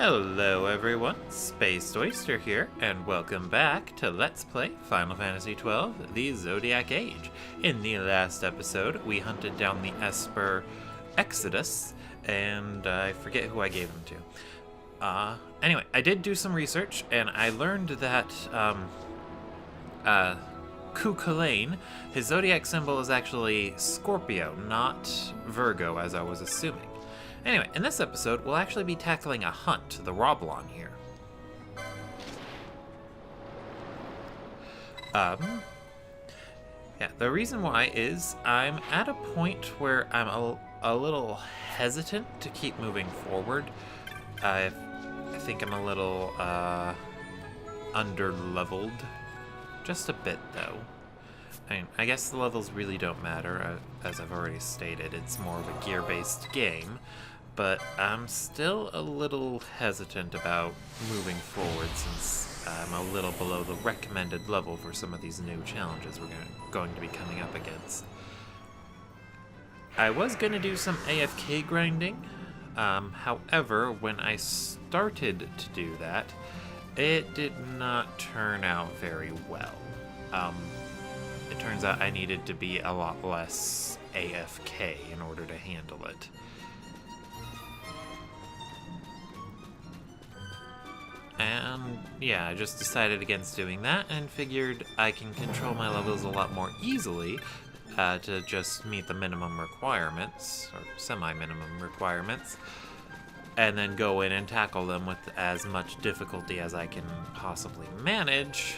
Hello everyone, Spaced Oyster here, and welcome back to Let's Play Final Fantasy XII The Zodiac Age. In the last episode, we hunted down the Esper Exodus, and I forget who I gave him to. Anyway, I did do some research, and I learned that, Cuchulainn, his zodiac symbol is actually Scorpio, not Virgo, as I was assuming. Anyway, in this episode, we'll actually be tackling a hunt, the ramble here. Yeah, the reason why is I'm at a point where I'm a little hesitant to keep moving forward. I think I'm a little, under-leveled. Just a bit, though. I mean, I guess the levels really don't matter. As I've already stated, it's more of a gear-based game. But I'm still a little hesitant about moving forward since I'm a little below the recommended level for some of these new challenges we're going to be coming up against. I was going to do some AFK grinding. However, when I started to do that, it did not turn out very well. It turns out I needed to be a lot less AFK in order to handle it. And yeah, I just decided against doing that and figured I can control my levels a lot more easily to just meet the minimum requirements, or semi-minimum requirements, and then go in and tackle them with as much difficulty as I can possibly manage,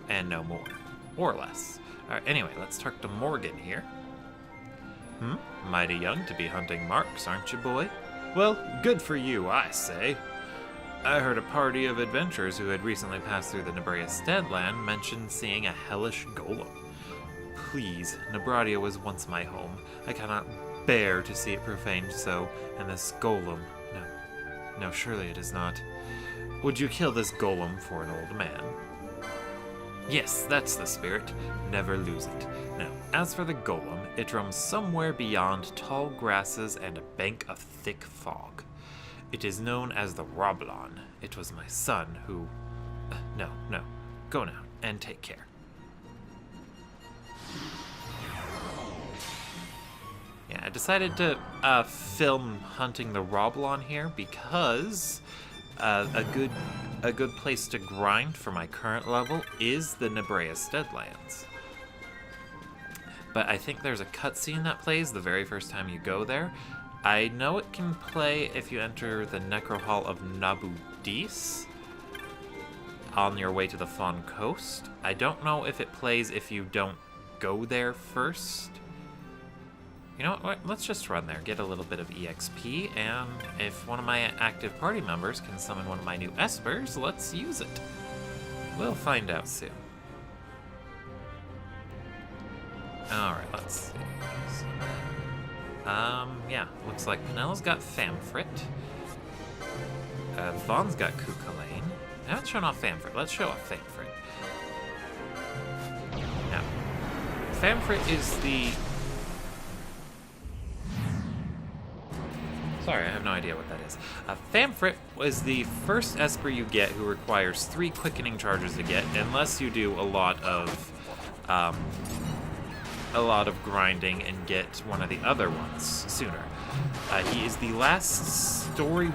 and no more, or less. Alright, anyway, let's talk to Morgan here. Mighty young to be hunting marks, aren't you, boy? Well, good for you, I say. I heard a party of adventurers who had recently passed through the Nebria Steadland mention seeing a hellish golem. Please, Nebradia was once my home. I cannot bear to see it profaned so, and this golem... No, surely it is not. Would you kill this golem for an old man? Yes, that's the spirit. Never lose it. Now, as for the golem, it roams somewhere beyond tall grasses and a bank of thick fog. It is known as the Roblon. It was my son who... No. Go now, and take care. Yeah, I decided to film hunting the Roblon here because a good place to grind for my current level is the Nebria Steadlands. But I think there's a cutscene that plays the very first time you go there. I know it can play if you enter the Necro Hall of Nabu Dis on your way to the Fawn Coast. I don't know if it plays if you don't go there first. You know what? Let's just run there, get a little bit of EXP, and if one of my active party members can summon one of my new Espers, let's use it. We'll find out soon. Alright, let's see. Yeah, looks like Penella's got Famfrit. Vaughn's got Cuchulainn. I haven't shown off Famfrit. Let's show off Famfrit. Now, Famfrit is the... Sorry, I have no idea what that is. Famfrit is the first Esper you get who requires 3 quickening charges to get, unless you do a lot of grinding and get one of the other ones sooner. He is the last story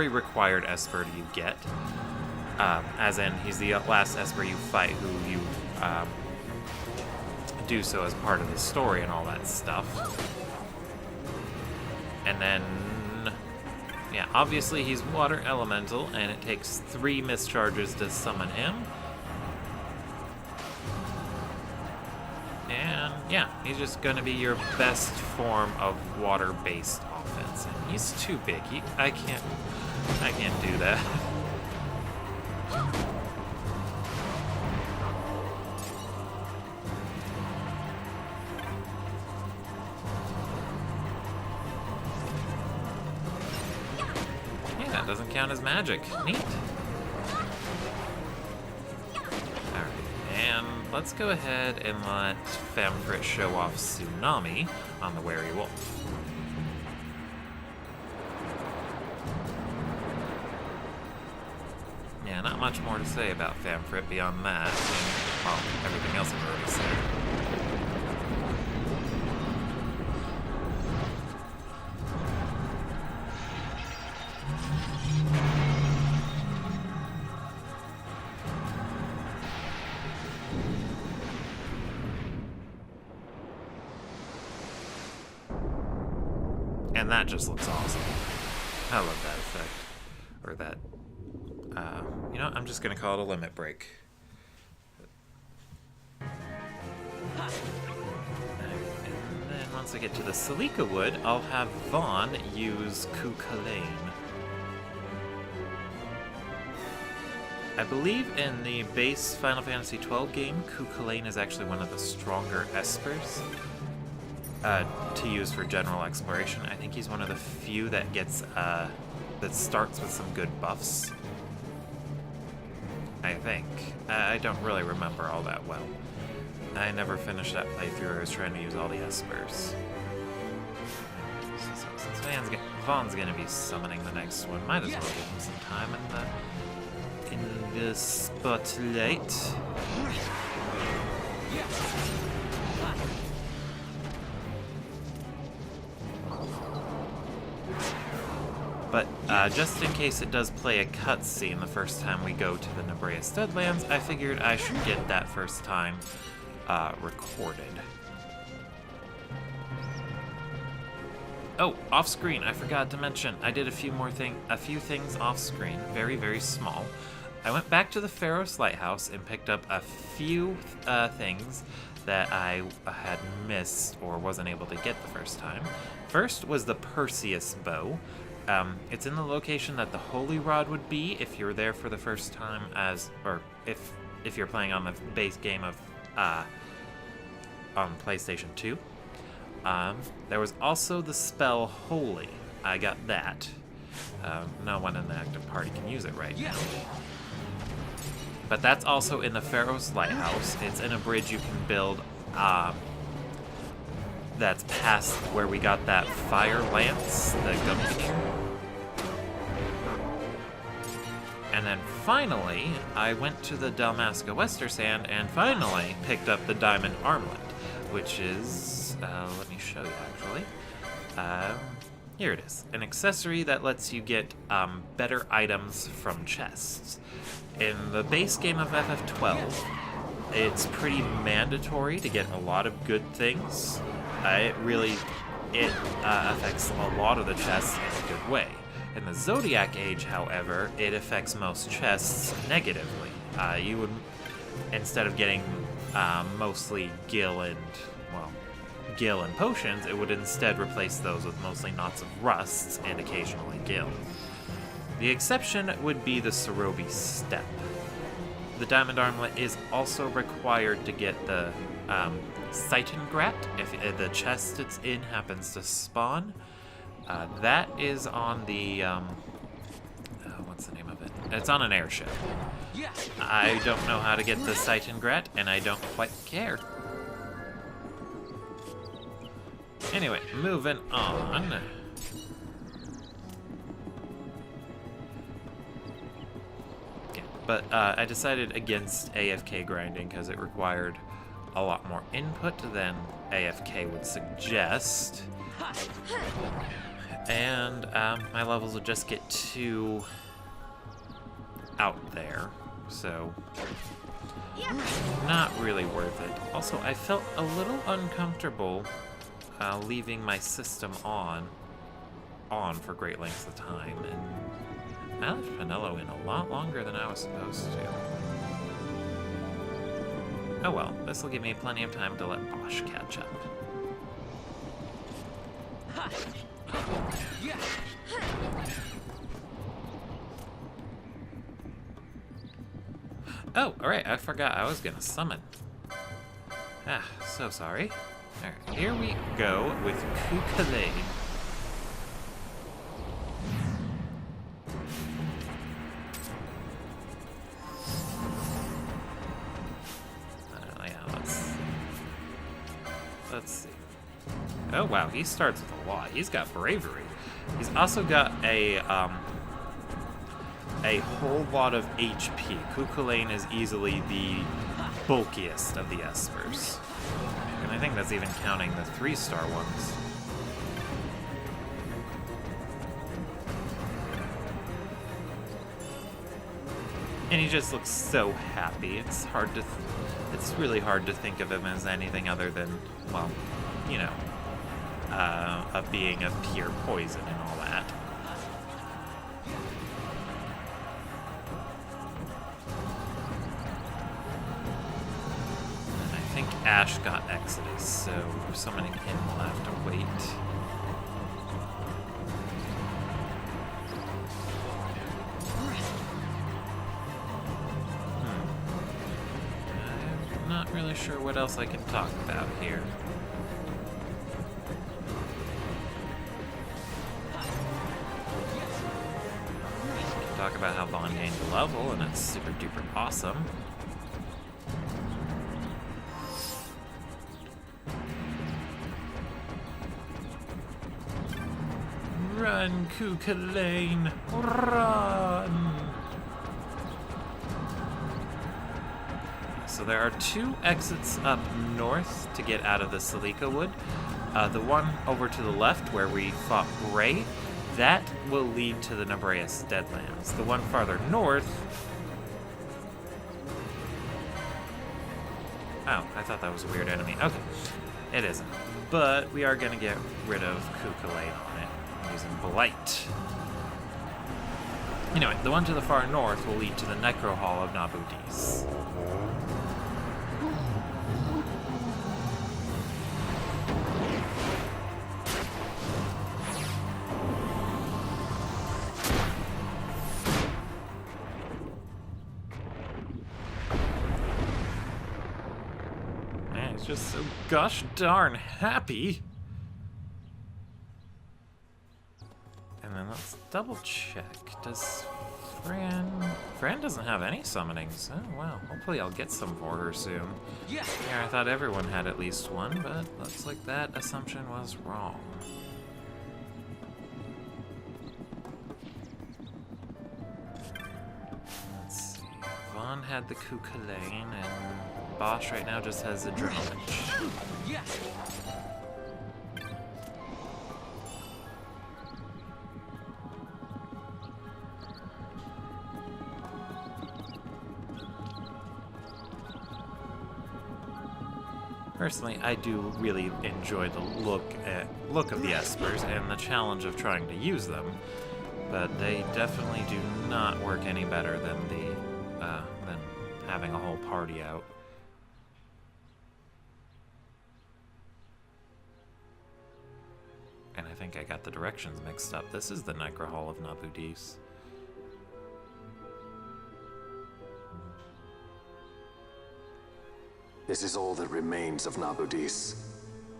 required Esper you get. As in, he's the last Esper you fight who you do so as part of the story and all that stuff. And then, yeah, obviously he's water elemental, and it takes 3 mischarges to summon him. And yeah, he's just gonna be your best form of water-based offense. And he's too big. I can't do that. Yeah, that doesn't count as magic. Neat. And let's go ahead and let Famfrit show off Tsunami on the Wary Wolf. much more to say about Famfrit beyond that. Well, everything else I've already said. And that just looks awesome. I love that effect. Or that, you know, I'm just gonna call it a limit break. And then once I get to the Salika Wood, I'll have Vaughn use Kukulane. I believe in the base Final Fantasy XII game, Kukulane is actually one of the stronger Espers to use for general exploration. I think he's one of the few that gets, that starts with some good buffs. I think. I don't really remember all that well. I never finished that playthrough. I was trying to use all the Espers. So since Vaughn's gonna be summoning the next one, might as well give him some time in the spotlight. But just in case it does play a cutscene the first time we go to the Nebrea Studlands, I figured I should get that first time recorded. Oh, off screen, I forgot to mention, I did a few things off screen, very, very small. I went back to the Pharos Lighthouse and picked up a few things that I had missed or wasn't able to get the first time. First was the Perseus bow. It's in the location that the Holy Rod would be if you're there for the first time, or if you're playing on the base game of on PlayStation 2. There was also the spell Holy. I got that. No one in the active party can use it right now. But that's also in the Pharos Lighthouse. It's in a bridge you can build that's past where we got that fire lance, the Gungnir. And then finally, I went to the Dalmasca Westersand and finally picked up the Diamond Armlet, which is, let me show you actually. Here it is, an accessory that lets you get better items from chests. In the base game of FF12, it's pretty mandatory to get a lot of good things. It affects a lot of the chests in a good way. In the Zodiac Age, however, it affects most chests negatively. You would, instead of getting mostly gil and potions, it would instead replace those with mostly knots of rusts and occasionally gil. The exception would be the Cerobi Step. The Diamond Armlet is also required to get the Seitengrat if the chest it's in happens to spawn. That is on the, what's the name of it? It's on an airship. I don't know how to get the Seitengrat, and I don't quite care. Anyway, moving on. Yeah, but I decided against AFK grinding because it required a lot more input than AFK would suggest. And my levels would just get too out there, so not really worth it. Also, I felt a little uncomfortable leaving my system on for great lengths of time, and I left Penelo in a lot longer than I was supposed to. Oh well, this will give me plenty of time to let Bosch catch up. Oh, alright, I forgot I was gonna summon. Ah, so sorry. Alright, here we go with Kukulane. Yeah, let's see. Oh wow, he starts with a lot. He's got bravery. He's also got a a whole lot of HP. Cuchulainn is easily the bulkiest of the Espers. And I think that's even counting the 3-star ones. And he just looks so happy. It's really hard to think of him as anything other than, well, you know, of being a pure poison and all that. And I think Ash got Exodus, so summoning him will have to wait. I'm not really sure what else I can talk about here. Talk about how Vaughn gained a level, and it's super duper awesome. Run, Cuchulainn, run! So there are 2 exits up north to get out of the Salika Wood. The one over to the left where we fought Bray, that will lead to the Nabraius Deadlands. The one farther north... Oh, I thought that was a weird enemy. Okay, it isn't. But we are going to get rid of Cuchulainn on it using Blight. Anyway, the one to the far north will lead to the Necro Hall of Nabudis. Just so gosh darn happy. And then let's double check. Does Fran doesn't have any summonings. Oh wow. Hopefully I'll get some for her soon. Yeah, I thought everyone had at least one, but looks like that assumption was wrong. Let's see. Vaughn had the Cuchulainn, and Bosch right now just has Adrenaline. Yeah. Personally, I do really enjoy the look of the Espers and the challenge of trying to use them, but they definitely do not work any better than than having a whole party out. And I think I got the directions mixed up. This is the Necro Hall of Nabudis. This is all that remains of Nabudis.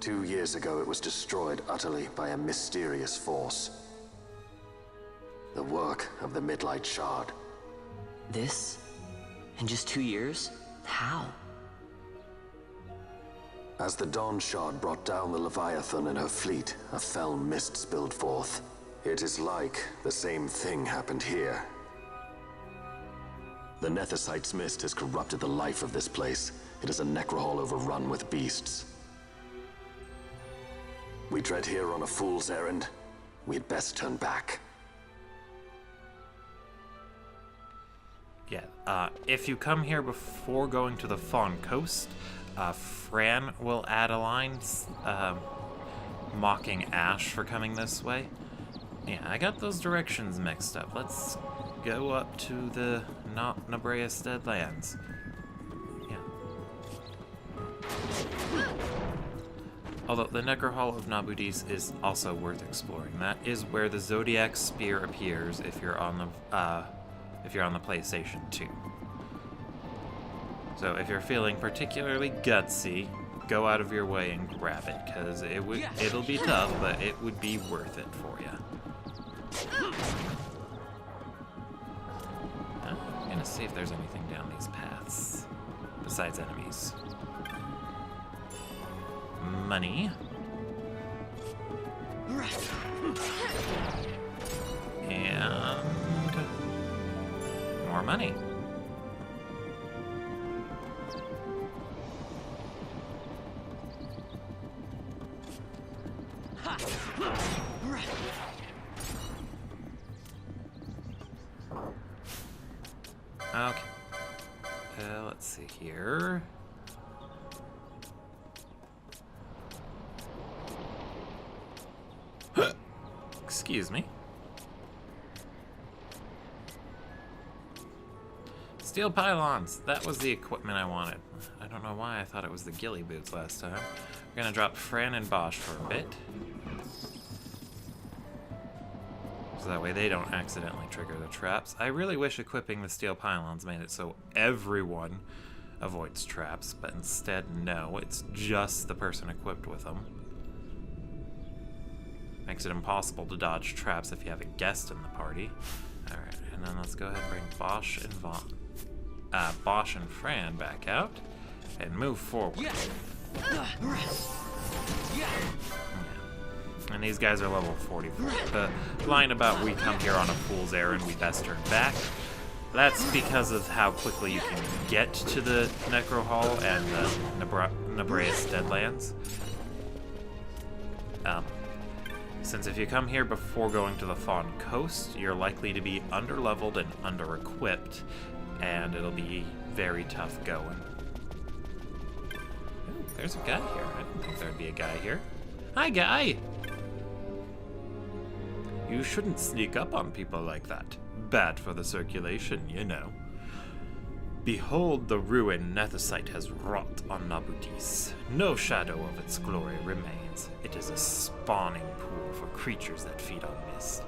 2 years ago, it was destroyed utterly by a mysterious force. The work of the Midlight Shard. This? In just 2 years? How? As the Dawn Shard brought down the Leviathan and her fleet, a fell mist spilled forth. It is like the same thing happened here. The Nethicite's mist has corrupted the life of this place. It is a necrohall overrun with beasts. We tread here on a fool's errand. We had best turn back. Yeah, if you come here before going to the Fawn Coast, Fran will add a line mocking Ash for coming this way. Yeah, I got those directions mixed up. Let's go up to the Nabraius Deadlands. Yeah. Although the Necro Hall of Nabudis is also worth exploring. That is where the Zodiac Spear appears if you're on the PlayStation 2. So if you're feeling particularly gutsy, go out of your way and grab it, because it'll be tough, but it would be worth it for you. I'm gonna see if there's anything down these paths besides enemies. Money. And money. Okay. Let's see here. Excuse me. Steel pylons. That was the equipment I wanted. I don't know why I thought it was the ghillie boots last time. We're gonna drop Fran and Bosch for a bit. So that way they don't accidentally trigger the traps. I really wish equipping the steel pylons made it so everyone avoids traps, but instead, no, it's just the person equipped with them. Makes it impossible to dodge traps if you have a guest in the party. Alright, and then let's go ahead and bring Bosch and Bosch and Fran back out and move forward. And these guys are level 44. The line about we come here on a fool's errand, we best turn back. That's because of how quickly you can get to the Necro Hall and the Nebraeus Deadlands. Since if you come here before going to the Fawn Coast, you're likely to be underleveled and under-equipped, and it'll be very tough going. Ooh, there's a guy here. I didn't think there'd be a guy here. Hi, guy! You shouldn't sneak up on people like that. Bad for the circulation, you know. Behold the ruin Nethicite has wrought on Nabudis. No shadow of its glory remains. It is a spawning pool for creatures that feed on mist.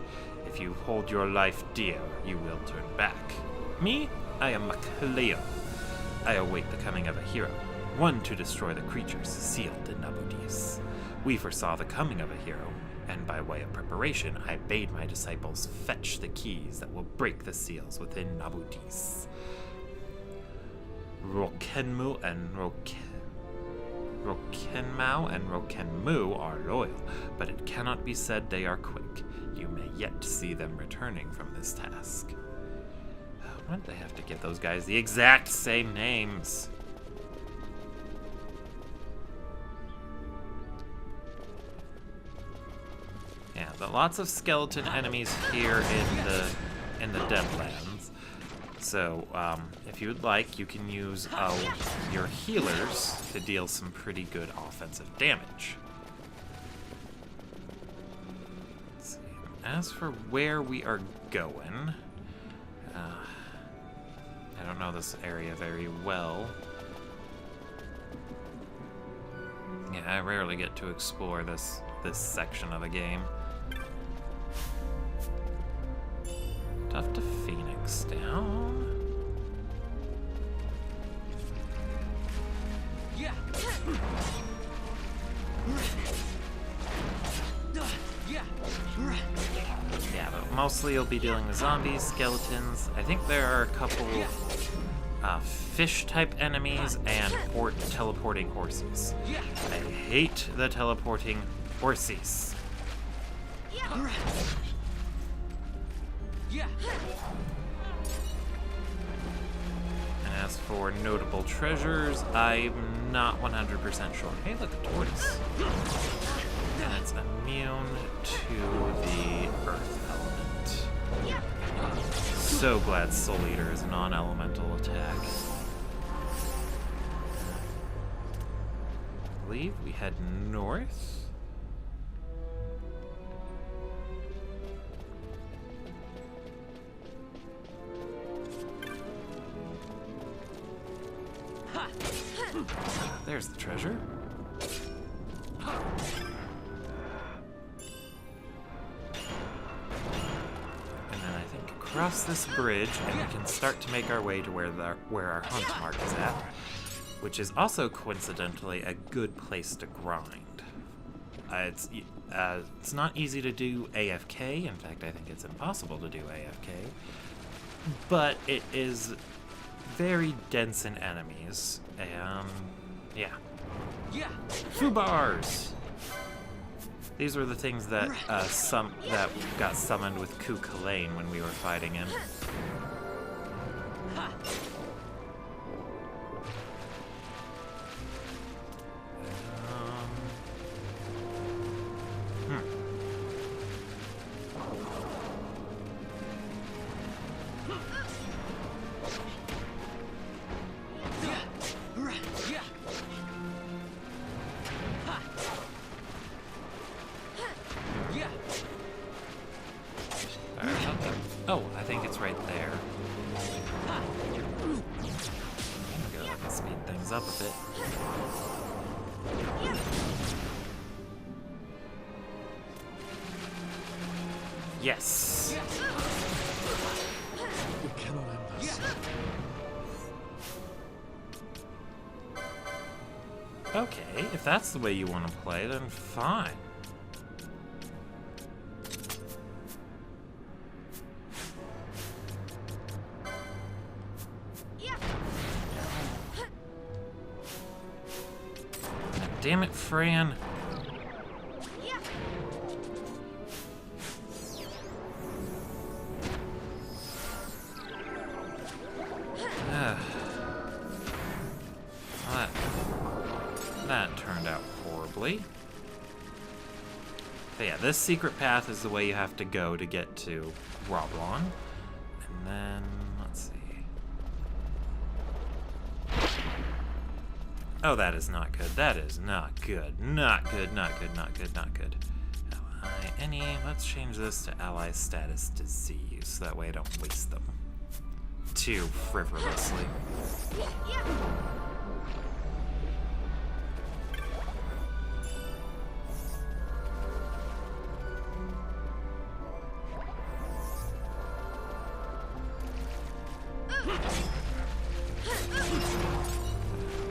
If you hold your life dear, you will turn back. Me? I am Macleo. I await the coming of a hero, one to destroy the creatures sealed in Nabudis. We foresaw the coming of a hero, and by way of preparation, I bade my disciples fetch the keys that will break the seals within Nabudis. Rokenmu and Rokenmau and Rokenmu are loyal, but it cannot be said they are quick. You may yet see them returning from this task. Why did they have to give those guys the exact same names? Yeah, but lots of skeleton enemies here in the Deadlands. So, if you would like, you can use your healers to deal some pretty good offensive damage. Let's see. As for where we are going, I don't know this area very well. Yeah, I rarely get to explore this section of the game. Tough to Phoenix down. Yeah, but mostly you'll be dealing with zombies, skeletons. I think there are a couple fish-type enemies and teleporting horses. I hate the teleporting horses. And as for notable treasures, I'm not 100% sure. Hey, look, a tortoise. And it's immune to the earth element. So glad Soul Eater is a non-elemental attack. I believe we head north. There's the treasure. And then I think across this bridge, and we can start to make our way to where our hunt mark is at, which is also coincidentally a good place to grind. It's not easy to do AFK. In fact, I think it's impossible to do AFK. But it is very dense in enemies, and yeah. Fubars! These were the things that that got summoned with Ku Kalain when we were fighting him. Oh, I think it's right there. There we go, I can speed things up a bit. Yes! We cannot end this. Okay, if that's the way you want to play, then fine. Damn it, Fran. That turned out horribly. But yeah, this secret path is the way you have to go to get to Roblon. And then, let's see. Oh, that is not good. That is not good. Not good, not good, not good, not good. Ally any. Let's change this to ally status disease, so that way I don't waste them too frivolously.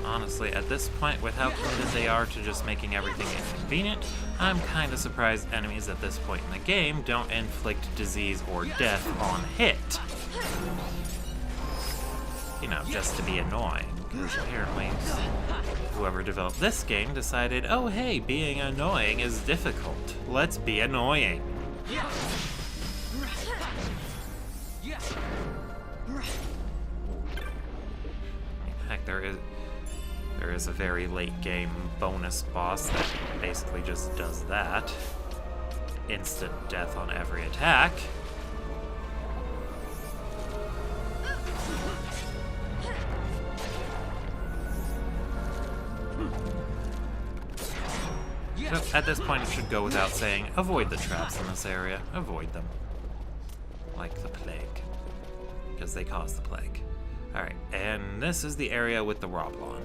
Honestly, at this point, with how committed they are to just making everything inconvenient, I'm kind of surprised enemies at this point in the game don't inflict disease or death on hit. You know, just to be annoying, because apparently whoever developed this game decided, oh hey, being annoying is difficult. Let's be annoying. Heck, there is a very late game bonus boss that basically just does that. Instant death on every attack. So at this point, it should go without saying, avoid the traps in this area. Avoid them. Like the plague. Because they cause the plague. Alright, and this is the area with the Roblon.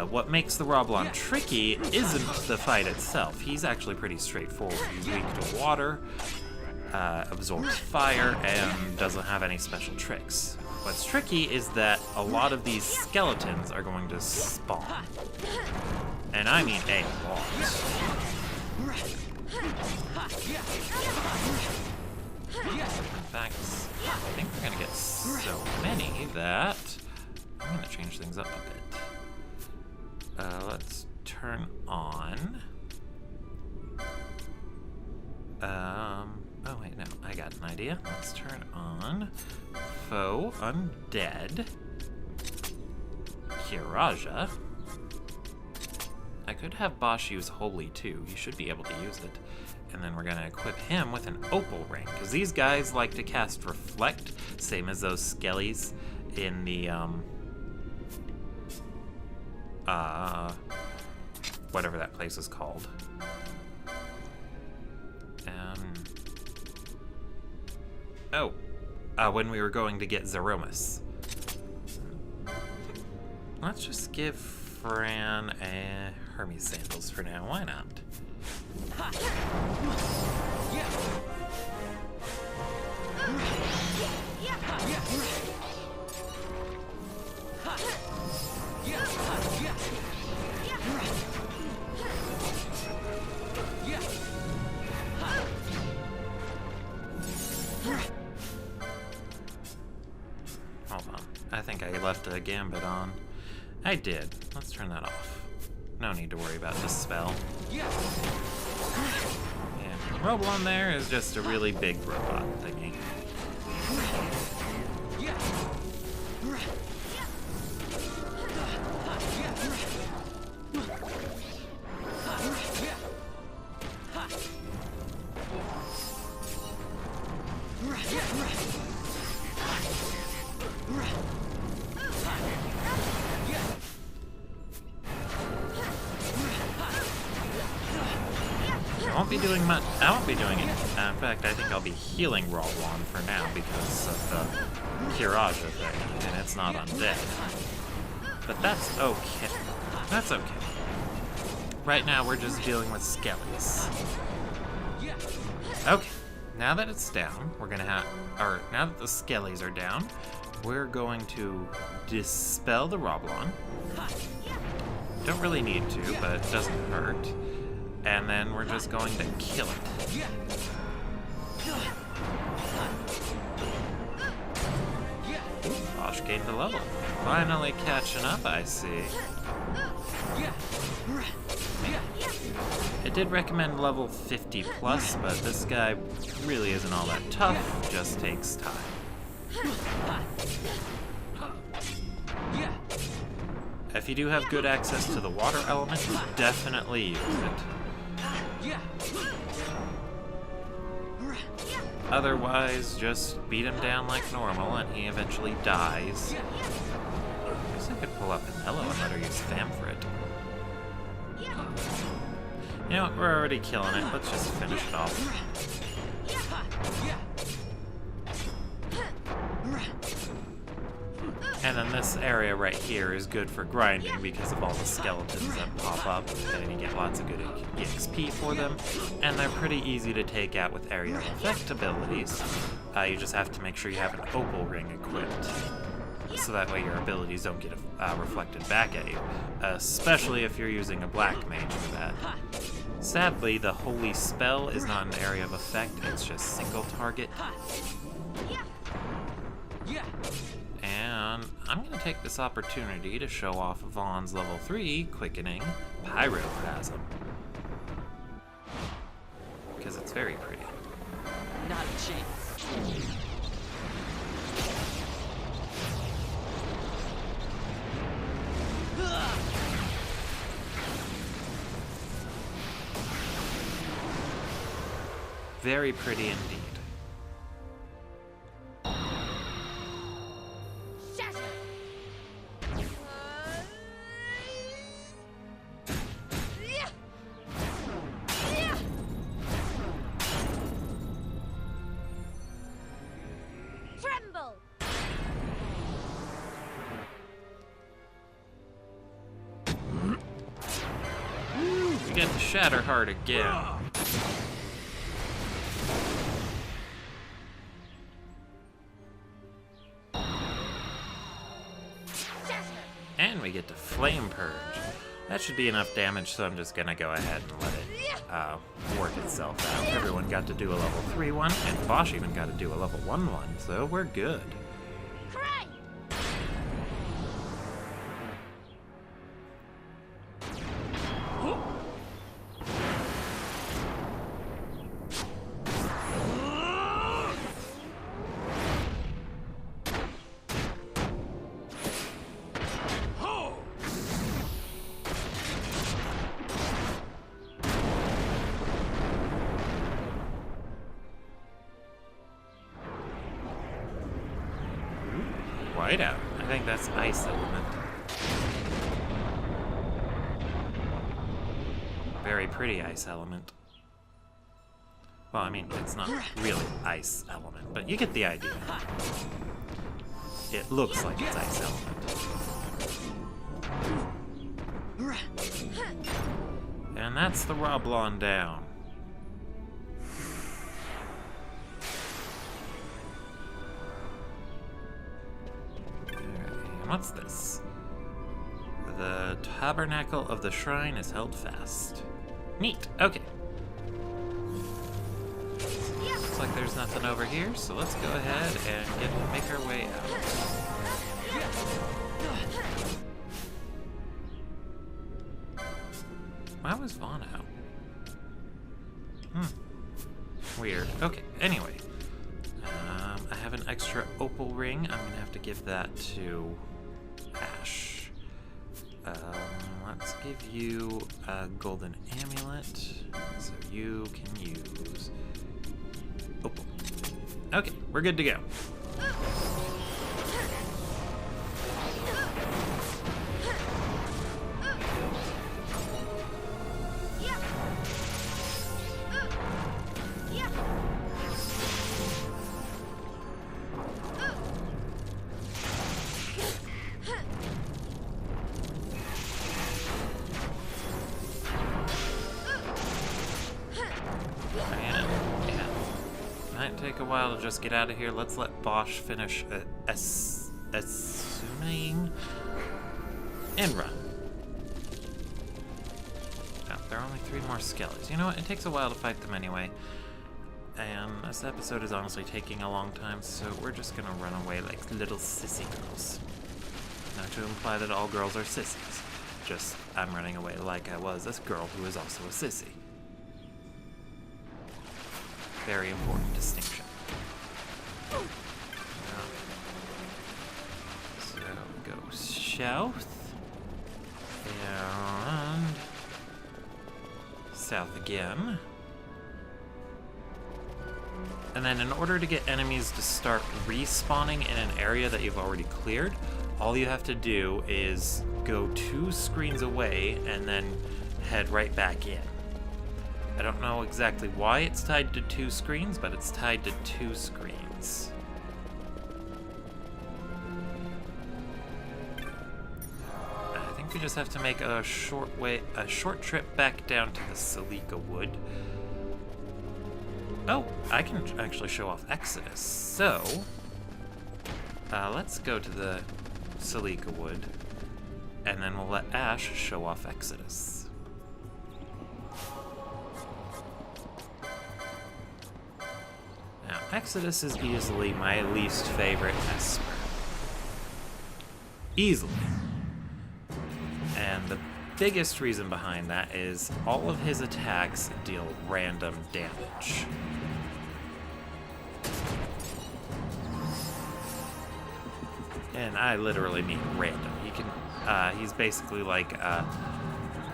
What makes the Roblon tricky isn't the fight itself. He's actually pretty straightforward. He's weak to water, absorbs fire, and doesn't have any special tricks. What's tricky is that a lot of these skeletons are going to spawn. And I mean a lot. In fact, I think we're gonna get so many that I'm gonna change things up a bit. Let's turn on. Oh wait, no, I got an idea. Let's turn on Foe Undead Kiraja. I could have Bosch use Holy too. He should be able to use it. And then we're gonna equip him with an Opal ring, because these guys like to cast Reflect, same as those skellies in the whatever that place is called. When we were going to get Zeromus. Let's just give Fran a Hermes sandals for now. Why not? Hold on. I think I left a gambit on. I did. Let's turn that off. No need to worry about this spell. And Roblon there is just a really big robot thingy. I won't be doing much. I won't be doing it. In fact, I think I'll be healing Roblon for now because of the Kiraja thing, and it's not undead. But that's okay. That's okay. Right now, we're just dealing with skellies. Okay, now that it's down, we're gonna have, or now that the skellies are down, we're going to dispel the Roblon. Don't really need to, but it doesn't hurt. And then we're just going to kill it. Bosch gained a level. Finally catching up, I see. It did recommend level 50 plus, but this guy really isn't all that tough, just takes time. If you do have good access to the water element, definitely use it. Otherwise, just beat him down like normal and he eventually dies. I guess I could pull up Anello and let her use Famfrit. You know what, we're already killing it. Let's just finish it off. And then this area right here is good for grinding because of all the skeletons that pop up, and you get lots of good EXP for them. And they're pretty easy to take out with area of effect abilities. You just have to make sure you have an opal ring equipped, so that way your abilities don't get reflected back at you, especially if you're using a black mage for that. Sadly, the holy spell is not an area of effect, it's just single target. And I'm going to take this opportunity to show off Vaughn's level 3 quickening Pyroplasm, because it's very pretty. Not a chance. Very pretty indeed. Tremble! We get the Shatterheart again. And we get to Flame Purge. That should be enough damage, so I'm just gonna go ahead and let it work itself out. Everyone got to do a level 3 one, and Bosch even got to do a level 1 one, so we're good. Cry! Whiteout. I think that's Ice Element. Very pretty Ice Element. Well, I mean, it's not really Ice Element, but you get the idea. It looks like it's Ice Element. And that's the Roblon down. What's this? The tabernacle of the shrine is held fast. Neat. Okay. Looks like there's nothing over here, so let's go ahead and make our way out. Why was Vaughn out? Weird. Okay, anyway. I have an extra opal ring. I'm gonna have to give that to Ash. Let's give you a golden amulet, so you can use opal. Okay, we're good to go. Might take a while to just get out of here. Let's let Bosch finish assuming and run. Oh, there are only 3 more skellies. You know what? It takes a while to fight them anyway. And this episode is honestly taking a long time, so we're just gonna run away like little sissy girls. Not to imply that all girls are sissies. Just, I'm running away like I was this girl who is also a sissy. Very important distinction. So go south and south again. And then in order to get enemies to start respawning in an area that you've already cleared, all you have to do is go 2 screens away and then head right back in. I don't know exactly why it's tied to 2 screens, but it's tied to 2 screens. I think we just have to make a short trip back down to the Silica Wood. Oh, I can actually show off Exodus. So, let's go to the Silica Wood, and then we'll let Ash show off Exodus. Now, Exodus is easily my least favorite Esper. Easily. And the biggest reason behind that is all of his attacks deal random damage. And I literally mean random. He can, he's basically like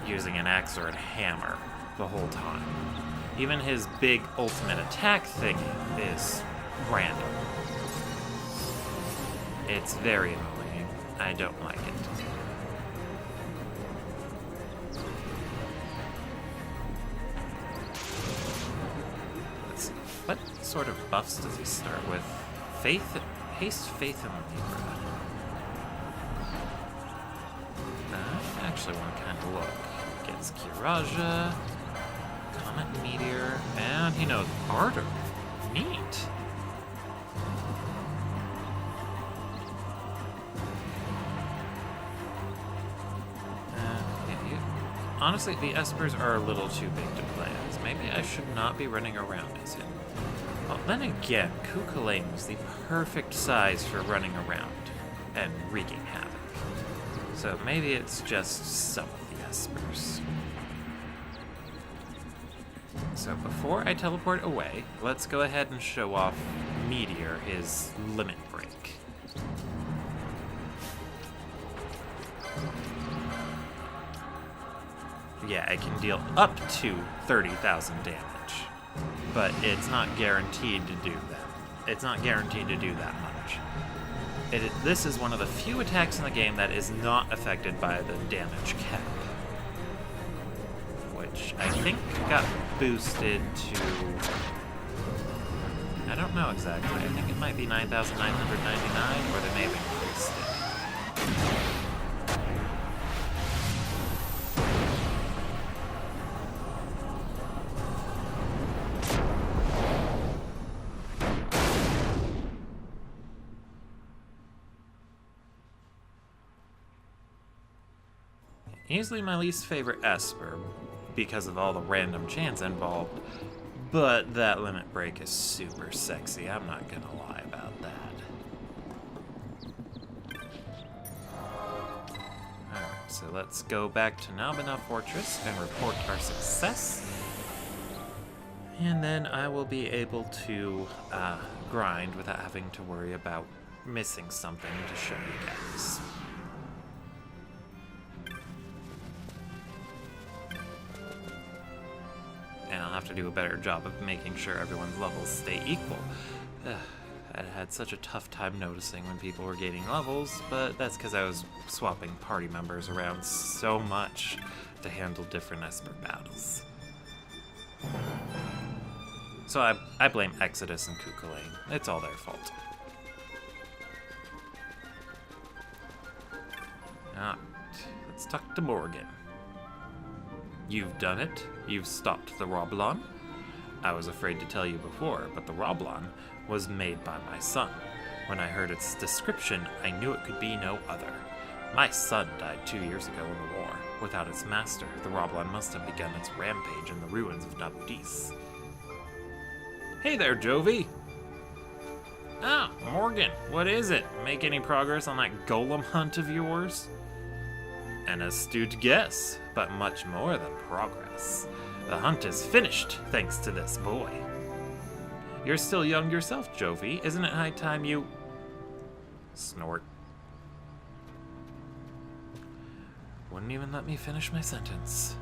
using an axe or a hammer the whole time. Even his big ultimate attack thing is random. It's very annoying. I don't like it. Let's see. What sort of buffs does he start with? Haste, Faith, and Libra. I actually want to kind of look. Gets Kiraja, Comet Meteor, and he knows Ardor. Neat. Honestly, the Espers are a little too big to play as. Maybe I should not be running around as him. Well, then again, Kukulane was the perfect size for running around and wreaking havoc. So maybe it's just some of the Espers. So before I teleport away, let's go ahead and show off Meteor his limit break. Yeah, it can deal up to 30,000 damage, but it's not guaranteed to do that. It's not guaranteed to do that much. This is one of the few attacks in the game that is not affected by the damage cap, which I think got boosted to, I don't know exactly. I think it might be 9,999, or they may have increased it. Easily my least favorite Esper, because of all the random chance involved, but that limit break is super sexy, I'm not gonna lie about that. Alright, so let's go back to Nabana Fortress and report our success. And then I will be able to grind without having to worry about missing something to show you guys. And I'll have to do a better job of making sure everyone's levels stay equal. I had such a tough time noticing when people were gaining levels, but that's because I was swapping party members around so much to handle different Esper battles. So I blame Exodus and Kukulane. It's all their fault. Alright, let's talk to Morgan. You've done it. You've stopped the Roblon. I was afraid to tell you before, but the Roblon was made by my son. When I heard its description, I knew it could be no other. My son died 2 years ago in the war. Without its master, the Roblon must have begun its rampage in the ruins of Nabudis. Hey there, Jovi! Ah, Morgan, what is it? Make any progress on that golem hunt of yours? An astute guess, but much more than progress. The hunt is finished, thanks to this boy. You're still young yourself, Jovi. Isn't it high time you... Snort. Wouldn't even let me finish my sentence.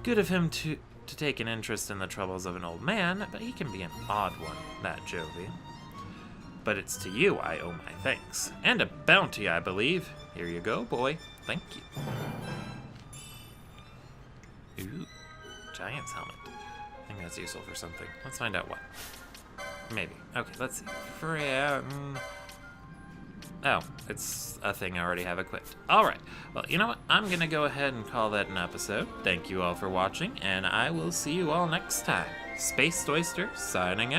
Good of him to take an interest in the troubles of an old man, but he can be an odd one, that Jovi. But it's to you I owe my thanks. And a bounty, I believe. Here you go, boy. Thank you. Ooh, Giant's helmet. I think that's useful for something. Let's find out what. Maybe. Okay, let's see. Oh, it's a thing I already have equipped. Alright, well, you know what? I'm gonna go ahead and call that an episode. Thank you all for watching, and I will see you all next time. Space Oyster, signing out.